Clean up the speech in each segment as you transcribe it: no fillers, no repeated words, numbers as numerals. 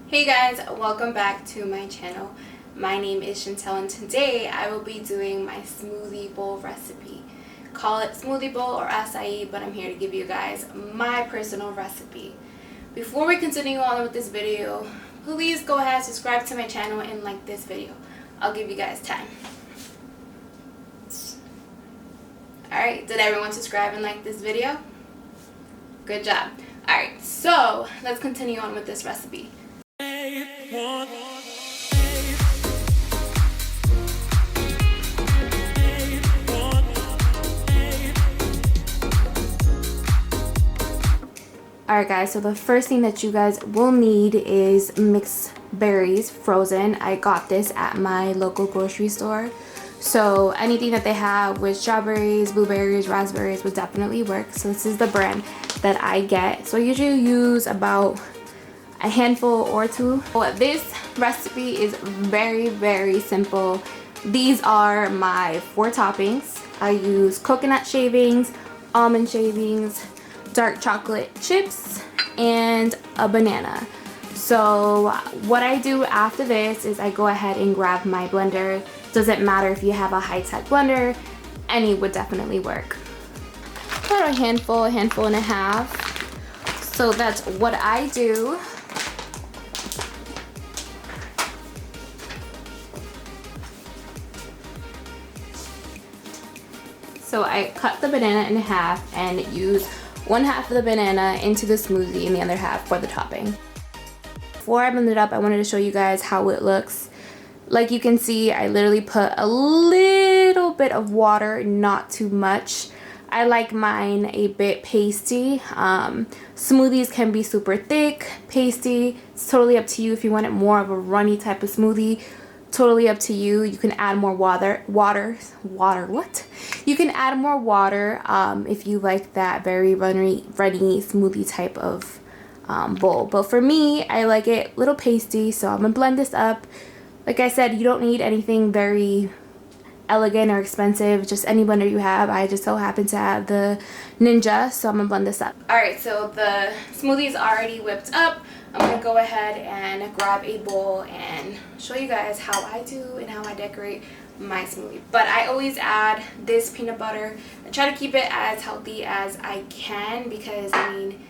Hey guys, welcome back to my channel. My name is Chantel and today I will be doing my smoothie bowl recipe. Call it smoothie bowl or acai, but I'm here to give you guys my personal recipe. Before we continue on with this video, please go ahead, subscribe to my channel and like this video. I'll give you guys time. Alright, did everyone subscribe and like this video? Good job. Alright, so let's continue on with this recipe. Alright guys, so the first thing that you guys will need is mixed berries frozen. I got this at my local grocery store. So anything that they have with strawberries, blueberries, raspberries would definitely work. So this is the brand that I get. So I usually use about a handful or two. This recipe is very simple. These are my 4 toppings. I use coconut shavings, almond shavings, dark chocolate chips, and a banana. So what I do after this is I go ahead and grab my blender. Doesn't matter if you have a high-tech blender, any would definitely work. About a handful and a half. So that's what I do. So I cut the banana in half and use 1/2 of the banana into the smoothie and the other half for the topping. Before I blend it up, I wanted to show you guys how it looks. Like you can see, I literally put a little bit of water, not too much. I like mine a bit pasty. Smoothies can be super thick, pasty. It's totally up to you if you want it more of a runny type of smoothie. Totally up to you. You can add more water. You can add more water if you like that very runny smoothie type of bowl. But for me, I like it a little pasty, so I'm gonna blend this up. Like I said, you don't need anything very elegant or expensive, just any blender you have. I just so happen to have the Ninja, so I'm gonna blend this up. Alright, so the smoothie is already whipped up. I'm gonna go ahead and grab a bowl and show you guys how I do and how I decorate my smoothie. But I always add this peanut butter. I try to keep it as healthy as I can because, I mean,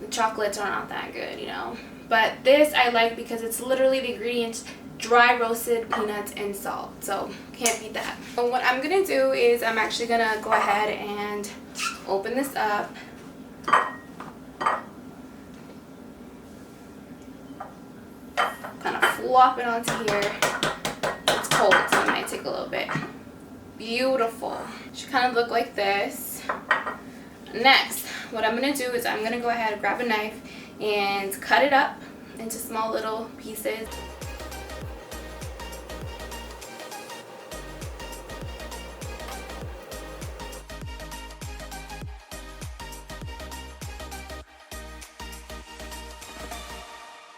the chocolates are not that good, you know. But this I like because it's literally the ingredients: dry roasted peanuts and salt. So can't beat that. So what I'm gonna do is I'm actually gonna go ahead and open this up. Kind of flop it onto here. It's cold, so it might take a little bit. Beautiful. Should kind of look like this. Next, what I'm gonna do is I'm gonna go ahead and grab a knife and cut it up into small little pieces.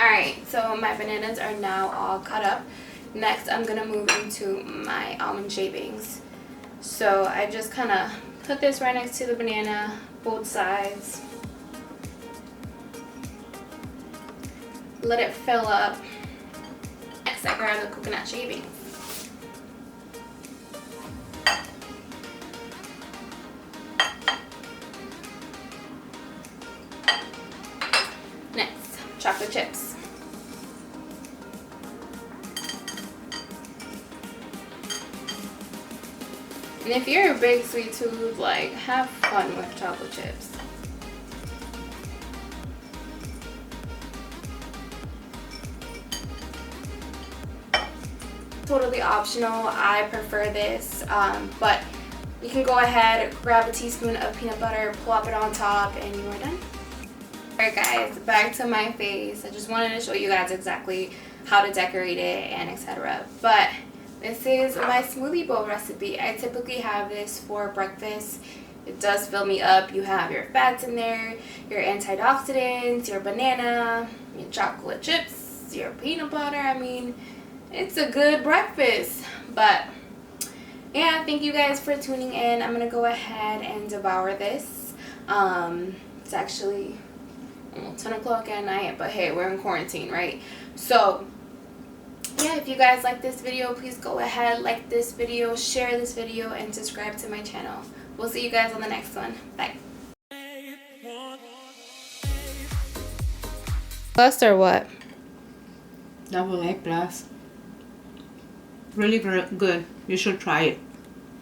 Alright, so my bananas are now all cut up. Next, I'm going to move into my almond shavings. So I just kind of put this right next to the banana, both sides. Let it fill up. Next, I grab the coconut shavings. Next, chocolate chips. And if you're a big sweet tooth, like, have fun with chocolate chips. Totally optional. I prefer this, but you can go ahead, grab a teaspoon of peanut butter, plop it on top, and you are done. Alright guys, back to my face. I just wanted to show you guys exactly how to decorate it and etc. But this is my smoothie bowl recipe. I typically have this for breakfast. It does fill me up. You have your fats in there, your antioxidants, your banana, your chocolate chips, your peanut butter. I mean, it's a good breakfast. But yeah, thank you guys for tuning in. I'm gonna go ahead and devour this. It's actually almost 10 o'clock at night, but hey, we're in quarantine, right? So yeah, if you guys like this video, please go ahead, like this video, share this video, and subscribe to my channel. We'll see you guys on the next one. Bye. Plus or what? Double A plus. Really good. You should try it.